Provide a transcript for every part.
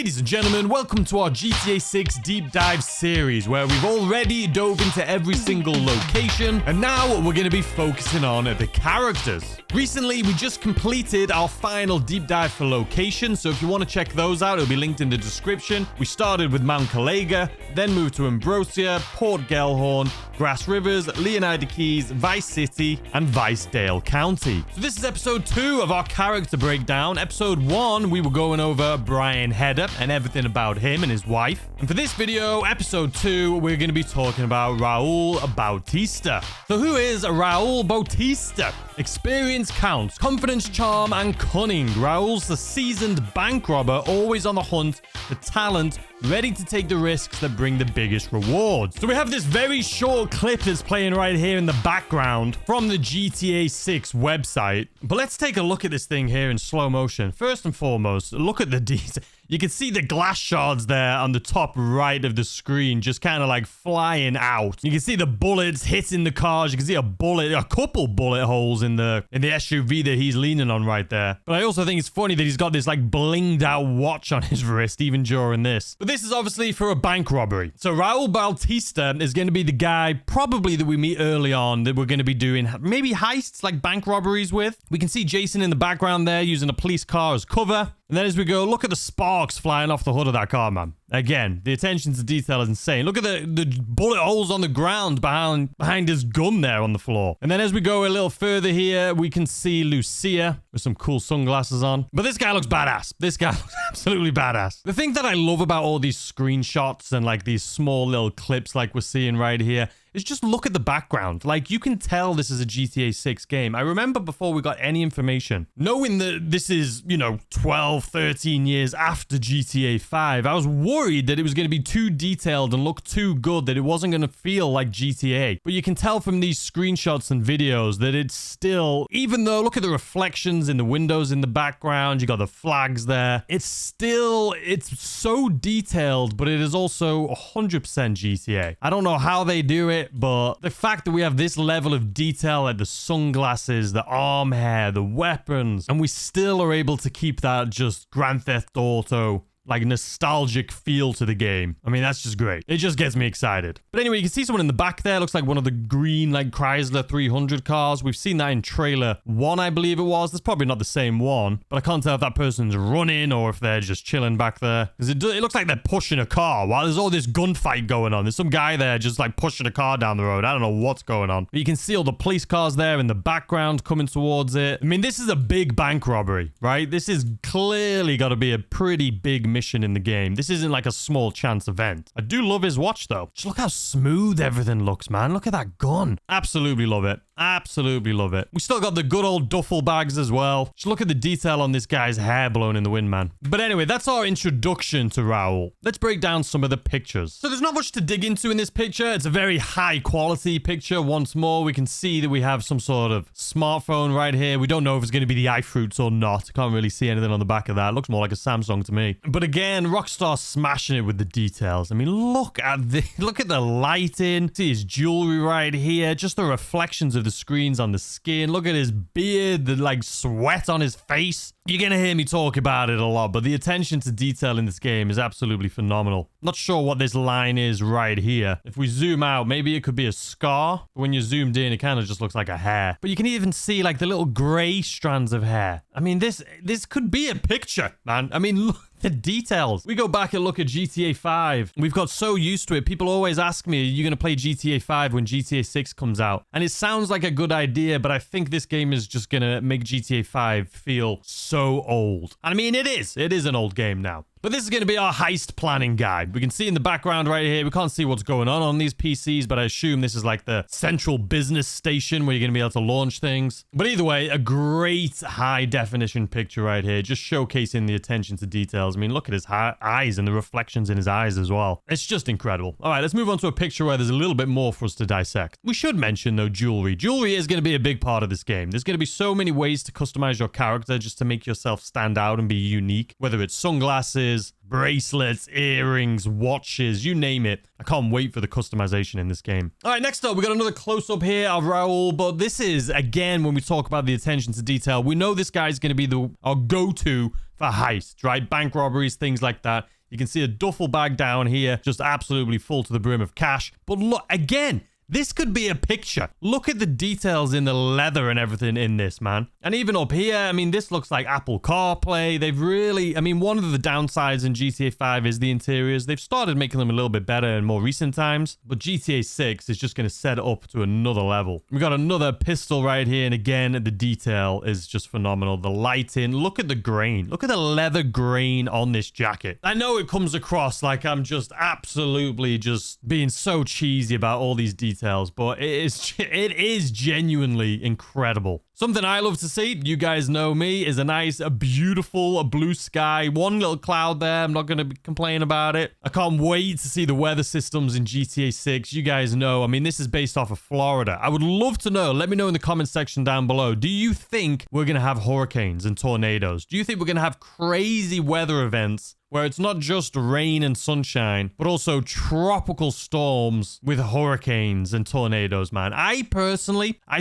Ladies and gentlemen, welcome to our GTA 6 deep dive series where we've already dove into every single location and now we're going to be focusing on the characters. Recently, we just completed our final deep dive for locations, so if you want to check those out, it'll be linked in the description. We started with Mount Calega, then moved to Ambrosia, Port Gellhorn, Grass Rivers, Leonida Keys, Vice City, and Vicedale County. So this is episode 2 of our character breakdown. Episode 1, we were going over Brian Hedder and everything about him and his wife. And for this video, episode 2, we're going to be talking about Raul Bautista. So who is Raul Bautista? Experience counts, confidence, charm, and cunning. Raul's a seasoned bank robber, always on the hunt for talent, ready to take the risks that bring the biggest rewards. So we have this very short clip that's playing right here in the background from the GTA 6 website. But let's take a look at this thing here in slow motion. First and foremost, look at the detail. You can see the glass shards there on the top right of the screen just kind of like flying out. You can see the bullets hitting the cars. You can see a couple bullet holes in the SUV that he's leaning on right there. But I also think it's funny that he's got this like blinged out watch on his wrist even during this. But this is obviously for a bank robbery. So Raul Bautista is going to be the guy probably that we meet early on that we're going to be doing maybe heists like bank robberies with. We can see Jason in the background there using a police car as cover. And then as we go, look at the sparks flying off the hood of that car, man. Again, the attention to detail is insane. Look at the bullet holes on the ground behind his gun there on the floor. And then as we go a little further here, we can see Lucia with some cool sunglasses on. But this guy looks badass. This guy looks absolutely badass. The thing that I love about all these screenshots and like these small little clips like we're seeing right here is just look at the background. Like, you can tell this is a GTA 6 game. I remember before we got any information, knowing that this is, 12, 13 years after GTA 5, I was worried that it was going to be too detailed and look too good, that it wasn't going to feel like GTA. But you can tell from these screenshots and videos that it's still, even though, look at the reflections in the windows in the background, you got the flags there. It's so detailed, but it is also 100% GTA. I don't know how they do it, but the fact that we have this level of detail, like the sunglasses, the arm hair, the weapons, and we still are able to keep that just Grand Theft Auto like nostalgic feel to the game. I mean, that's just great. It just gets me excited. But anyway, you can see someone in the back there. Looks like one of the green like Chrysler 300 cars. We've seen that in trailer 1, I believe it was. That's probably not the same one, but I can't tell if that person's running or if they're just chilling back there. Because it looks like they're pushing a car while there's all this gunfight going on. There's some guy there just like pushing a car down the road. I don't know what's going on. But you can see all the police cars there in the background coming towards it. I mean, this is a big bank robbery, right? This is clearly got to be a pretty big mission in the game. This isn't like a small chance event. I do love his watch though. Just look how smooth everything looks, man. Look at that gun. Absolutely love it. Absolutely love it. We still got the good old duffel bags as well. Just look at the detail on this guy's hair blown in the wind, man. But anyway, that's our introduction to Raul. Let's break down some of the pictures. So there's not much to dig into in this picture. It's a very high quality picture. Once more, we can see that we have some sort of smartphone right here. We don't know if it's going to be the iFruits or not. Can't really see anything on the back of that. It looks more like a Samsung to me. But again, Rockstar smashing it with the details. I mean, look at the lighting. See his jewelry right here. Just the reflections of the screens on the skin. Look at his beard, the like sweat on his face. You're going to hear me talk about it a lot, but the attention to detail in this game is absolutely phenomenal. Not sure what this line is right here. If we zoom out, maybe it could be a scar. But when you're zoomed in, it kind of just looks like a hair. But you can even see like the little gray strands of hair. I mean, this could be a picture, man. I mean, look. The details. We go back and look at GTA 5. We've got so used to it. People always ask me, are you going to play GTA 5 when GTA 6 comes out? And it sounds like a good idea, but I think this game is just going to make GTA 5 feel so old. I mean, it is. It is an old game now. But this is going to be our heist planning guide. We can see in the background right here, we can't see what's going on these PCs, but I assume this is like the central business station where you're going to be able to launch things. But either way, a great high definition picture right here, just showcasing the attention to details. I mean, look at his eyes and the reflections in his eyes as well. It's just incredible. All right, let's move on to a picture where there's a little bit more for us to dissect. We should mention, though, jewelry. Jewelry is going to be a big part of this game. There's going to be so many ways to customize your character just to make yourself stand out and be unique, whether it's sunglasses, bracelets, earrings, watches, you name it. I can't wait for the customization in this game. All right, next up, we got another close-up here of Raul, but this is, again, when we talk about the attention to detail, we know this guy's going to be our go-to for heists, right? Bank robberies, things like that. You can see a duffel bag down here, just absolutely full to the brim of cash. But look, again, this could be a picture. Look at the details in the leather and everything in this, man. And even up here, I mean, this looks like Apple CarPlay. They've really, I mean, one of the downsides in GTA 5 is the interiors. They've started making them a little bit better in more recent times, but GTA 6 is just going to set it up to another level. We got another pistol right here, and again, the detail is just phenomenal. The lighting, look at the grain. Look at the leather grain on this jacket. I know it comes across like I'm just absolutely just being so cheesy about all these details, but it is genuinely incredible. Something I love to see, you guys know me, is a beautiful blue sky. One little cloud there. I'm not going to complain about it. I can't wait to see the weather systems in GTA 6. You guys know, I mean, this is based off of Florida. I would love to know. Let me know in the comment section down below. Do you think we're going to have hurricanes and tornadoes? Do you think we're going to have crazy weather events where it's not just rain and sunshine, but also tropical storms with hurricanes and tornadoes, man? I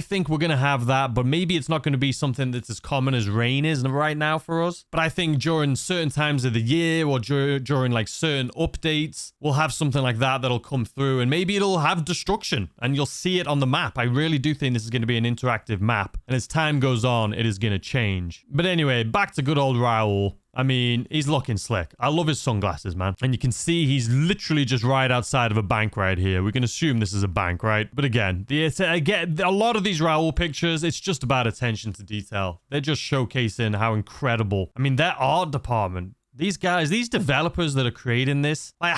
think we're going to have that, but maybe it's not going to be something that's as common as rain is right now for us. But I think during certain times of the year or during like certain updates, we'll have something like that that'll come through, and maybe it'll have destruction and you'll see it on the map. I really do think this is going to be an interactive map, and as time goes on, it is going to change. But anyway, back to good old Raul. I mean, he's looking slick. I love his sunglasses, man. And you can see he's literally just right outside of a bank right here. We can assume this is a bank, right? But again, a lot of these Raul pictures, it's just about attention to detail. They're just showcasing how incredible. I mean, their art department. These guys, these developers that are creating this, like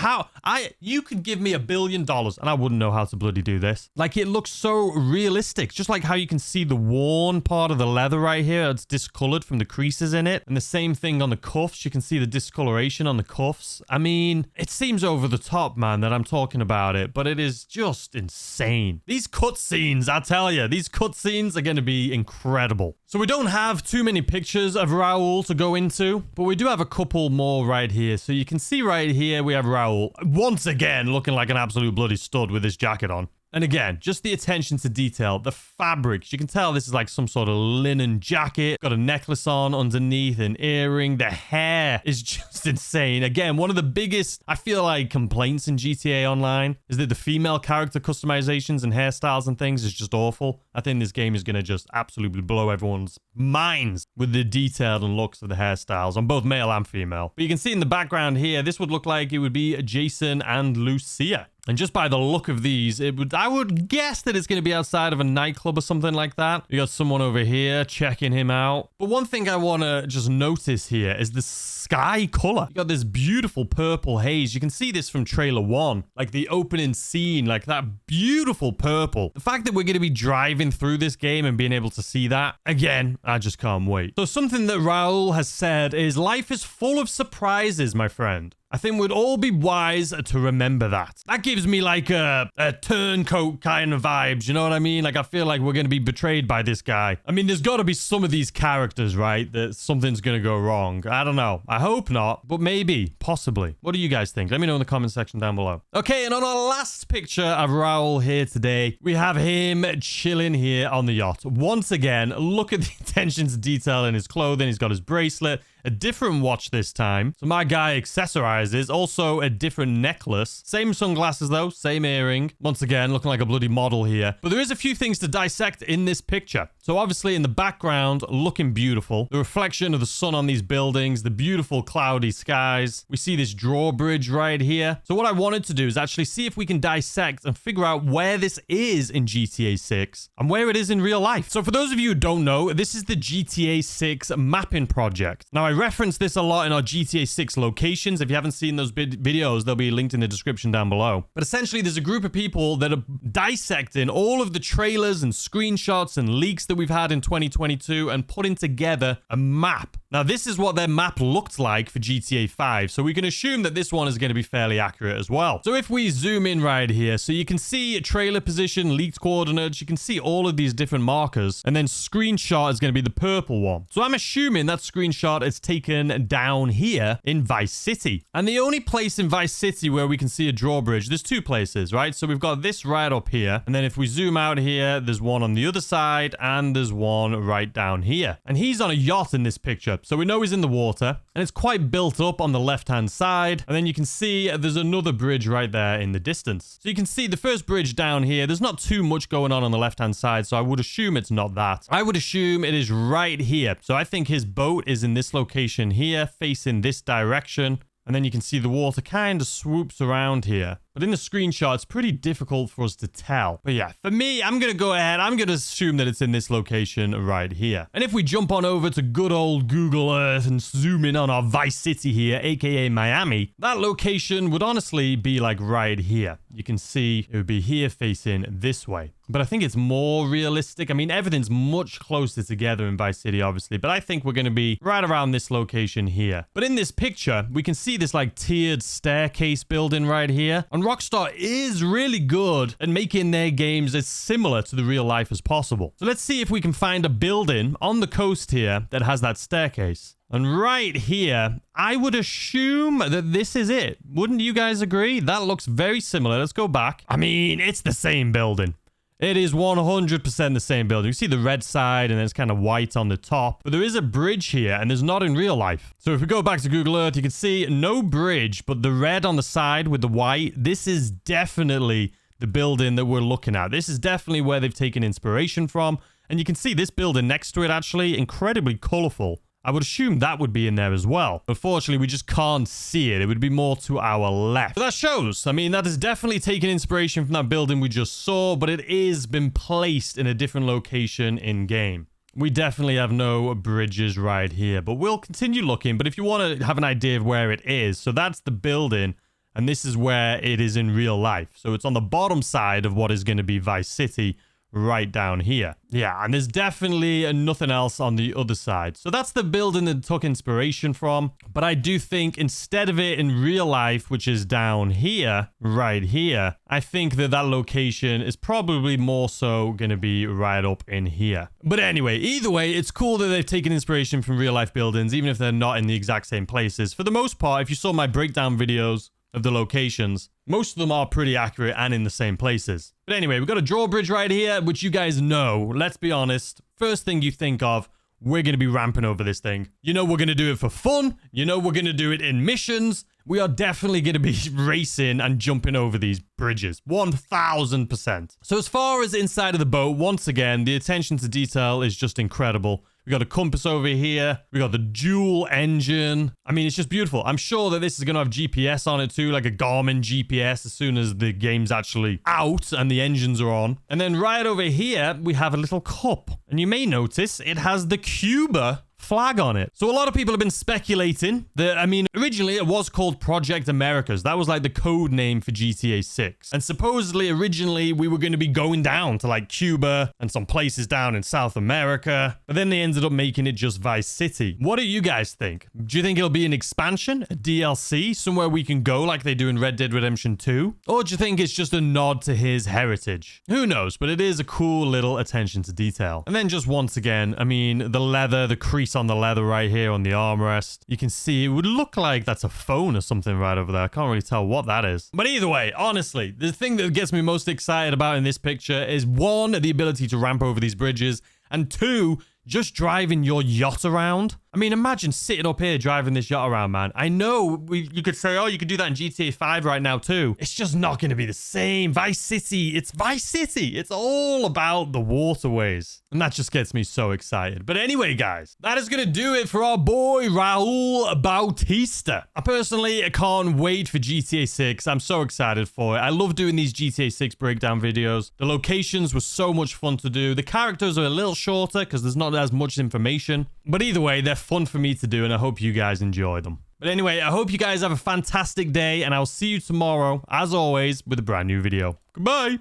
you could give me $1 billion and I wouldn't know how to bloody do this. Like, it looks so realistic, just like how you can see the worn part of the leather right here. It's discolored from the creases in it. And the same thing on the cuffs. You can see the discoloration on the cuffs. I mean, it seems over the top, man, that I'm talking about it, but it is just insane. These cutscenes, I tell you, these cutscenes are going to be incredible. So we don't have too many pictures of Raul to go into, but we do have a couple more right here. So you can see right here, we have Raul once again looking like an absolute bloody stud with his jacket on. And again, just the attention to detail, the fabrics. You can tell this is like some sort of linen jacket. Got a necklace on underneath, an earring. The hair is just insane. Again, one of the biggest, I feel like, complaints in GTA Online is that the female character customizations and hairstyles and things is just awful. I think this game is going to just absolutely blow everyone's minds with the detailed and looks of the hairstyles on both male and female. But you can see in the background here, this would look like it would be Jason and Lucia. And just by the look of these, I would guess that it's going to be outside of a nightclub or something like that. You got someone over here checking him out. But one thing I want to just notice here is the sky color. You got this beautiful purple haze. You can see this from trailer 1, like the opening scene, like that beautiful purple. The fact that we're going to be driving through this game and being able to see that, again, I just can't wait. So something that Raul has said is life is full of surprises, my friend. I think we'd all be wise to remember that. That gives me like a turncoat kind of vibes, you know what I mean? Like, I feel like we're going to be betrayed by this guy. I mean, there's got to be some of these characters, right, that something's going to go wrong. I don't know. I hope not, but maybe, possibly. What do you guys think? Let me know in the comment section down below. Okay, and on our last picture of Raul here today, we have him chilling here on the yacht. Once again, look at the attention to detail in his clothing. He's got his bracelet. A different watch this time. So my guy accessorizes. Also a different necklace. Same sunglasses though. Same earring. Once again, looking like a bloody model here. But there is a few things to dissect in this picture. So obviously in the background, looking beautiful. The reflection of the sun on these buildings. The beautiful cloudy skies. We see this drawbridge right here. So what I wanted to do is actually see if we can dissect and figure out where this is in GTA 6 and where it is in real life. So for those of you who don't know, this is the GTA 6 mapping project. Now, I reference this a lot in our GTA 6 locations. If you haven't seen those videos, they'll be linked in the description down below. But essentially, there's a group of people that are dissecting all of the trailers and screenshots and leaks that we've had in 2022 and putting together a map. Now, this is what their map looked like for GTA 5, so we can assume that this one is going to be fairly accurate as well. So if we zoom in right here, so you can see trailer position, leaked coordinates, you can see all of these different markers, and then screenshot is going to be the purple one. So I'm assuming that screenshot is taken down here in Vice City. And the only place in Vice City where we can see a drawbridge, there's two places, right? So we've got this right up here. And then if we zoom out here, there's one on the other side and there's one right down here. And he's on a yacht in this picture. So we know he's in the water and it's quite built up on the left-hand side. And then you can see there's another bridge right there in the distance. So you can see the first bridge down here. There's not too much going on the left-hand side. So I would assume it's not that. I would assume it is right here. So I think his boat is in this location here, facing this direction. And then you can see the water kind of swoops around here. But in the screenshot, it's pretty difficult for us to tell. But yeah, for me, I'm going to go ahead. I'm going to assume that it's in this location right here. And if we jump on over to good old Google Earth and zoom in on our Vice City here, aka Miami, that location would honestly be like right here. You can see it would be here facing this way. But I think it's more realistic. I mean, everything's much closer together in Vice City, obviously. But I think we're going to be right around this location here. But in this picture, we can see this like tiered staircase building right here. And Rockstar is really good at making their games as similar to the real life as possible. So let's see if we can find a building on the coast here that has that staircase. And right here, I would assume that this is it. Wouldn't you guys agree? That looks very similar. Let's go back. I mean, it's the same building. It is 100% the same building. You see the red side and then it's kind of white on the top. But there is a bridge here and there's not in real life. So if we go back to Google Earth, you can see no bridge, but the red on the side with the white, this is definitely the building that we're looking at. This is definitely where they've taken inspiration from. And you can see this building next to it actually incredibly colorful. I would assume that would be in there as well. Unfortunately, we just can't see it. It would be more to our left. But that shows. I mean, that has definitely taken inspiration from that building we just saw, but it is been placed in a different location in-game. We definitely have no bridges right here, but we'll continue looking. But if you want to have an idea of where it is, so that's the building, and this is where it is in real life. So it's on the bottom side of what is going to be Vice City, right down here. Yeah, and there's definitely nothing else on the other side. So that's the building that took inspiration from. But I do think instead of it in real life, which is down here, right here, I think that that location is probably more so going to be right up in here. But anyway, either way, it's cool that they've taken inspiration from real life buildings, even if they're not in the exact same places. For the most part, if you saw my breakdown videos of the locations, most of them are pretty accurate and in the same places. But anyway, we've got a drawbridge right here, which you guys know, let's be honest, first thing you think of, we're going to be ramping over this thing. You know we're going to do it for fun. You know we're going to do it in missions. We are definitely going to be racing and jumping over these bridges. 1000%. So as far as inside of the boat, once again, the attention to detail is just incredible. We got a compass over here. We got the dual engine. I mean, it's just beautiful. I'm sure that this is going to have GPS on it too, like a Garmin GPS as soon as the game's actually out and the engines are on. And then right over here, we have a little cup. And you may notice it has the Cuba flag on it. So a lot of people have been speculating that, I mean, originally it was called Project Americas. That was like the code name for GTA 6. And supposedly originally we were going to be going down to like Cuba and some places down in South America. But then they ended up making it just Vice City. What do you guys think? Do you think it'll be an expansion, a DLC, somewhere we can go like they do in Red Dead Redemption 2? Or do you think it's just a nod to his heritage? Who knows, but it is a cool little attention to detail. And then just once again, I mean, the leather, the crease on the leather right here on the armrest. You can see it would look like that's a phone or something right over there. I can't really tell what that is. But either way, honestly, the thing that gets me most excited about in this picture is one, the ability to ramp over these bridges, and two, just driving your yacht around. I mean, imagine sitting up here driving this yacht around, man. I know you could say, oh, you could do that in GTA 5 right now too. It's just not going to be the same. Vice City, it's Vice City. It's all about the waterways. And that just gets me so excited. But anyway, guys, that is going to do it for our boy, Raul Bautista. I personally can't wait for GTA 6. I'm so excited for it. I love doing these GTA 6 breakdown videos. The locations were so much fun to do. The characters are a little shorter because there's not as much information. But either way, they're fun for me to do, and I hope you guys enjoy them. But anyway, I hope you guys have a fantastic day, and I'll see you tomorrow, as always, with a brand new video. Goodbye!